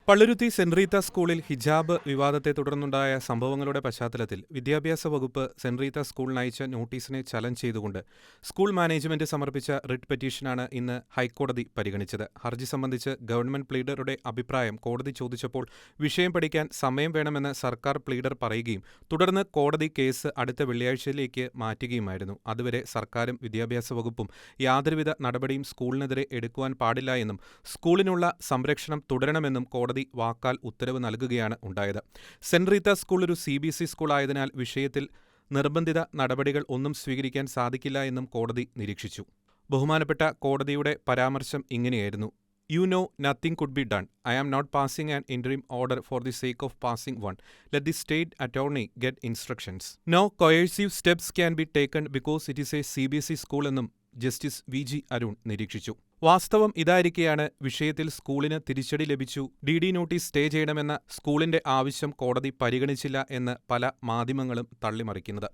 Palluruthy saint Reetha സ്കൂളിൽ ഹിജാബ് വിവാദത്തെ തുടർന്നുണ്ടായ സംഭവങ്ങളുടെ പശ്ചാത്തലത്തിൽ വിദ്യാഭ്യാസ വകുപ്പ് സെന്റ് റീത്ത സ്കൂളിന് അയച്ച നോട്ടീസിനെ ചലഞ്ച് ചെയ്തുകൊണ്ട് സ്കൂൾ മാനേജ്മെന്റ് സമർപ്പിച്ച റിട്ട് പെറ്റീഷനാണ് ഇന്ന് ഹൈക്കോടതി പരിഗണിച്ചത്. ഹർജി സംബന്ധിച്ച് ഗവൺമെന്റ് പ്ലീഡറുടെ അഭിപ്രായം കോടതി ചോദിച്ചപ്പോൾ വിഷയം പഠിക്കാൻ സമയം വേണമെന്ന് സർക്കാർ പ്ലീഡർ പറയുകയും തുടർന്ന് കോടതി കേസ് അടുത്ത വെള്ളിയാഴ്ചയിലേക്ക് മാറ്റുകയുമായിരുന്നു. അതുവരെ സർക്കാരും വിദ്യാഭ്യാസ വകുപ്പും യാതൊരുവിധ നടപടിയും സ്കൂളിനെതിരെ എടുക്കുവാൻ പാടില്ല എന്നും സ്കൂളിനുള്ള സംരക്ഷണം തുടരണമെന്നും കോടതി വാക്കാൽ ഉത്തരവ് നൽകുകയാണ് ഉണ്ടായത്. സെന്റ് റീത്ത സ്കൂൾ ഒരു CBSE സ്കൂൾ ആയതിനാൽ വിഷയത്തിൽ നിർബന്ധിത നടപടികൾ ഒന്നും സ്വീകരിക്കാൻ സാധിക്കില്ല എന്നും കോടതി നിരീക്ഷിച്ചു. ബഹുമാനപ്പെട്ട കോടതിയുടെ പരാമർശം ഇങ്ങനെയായിരുന്നു: You know nothing could be done. I am not passing an interim order for the sake of passing one. Let the state attorney get instructions. No coercive steps can be taken because it is a CBSE school എന്നും justice VG Arun നിരീക്ഷിച്ചു. വാസ്തവം ഇതായിരിക്കെയാണ് വിഷയത്തിൽ സ്കൂളിന് തിരിച്ചടി ലഭിച്ചു, DD notice stay ചെയ്യണമെന്ന സ്കൂളിന്റെ ആവശ്യം കോടതി പരിഗണിച്ചില്ല എന്ന് പല മാധ്യമങ്ങളും തള്ളിമറിക്കുന്നത്.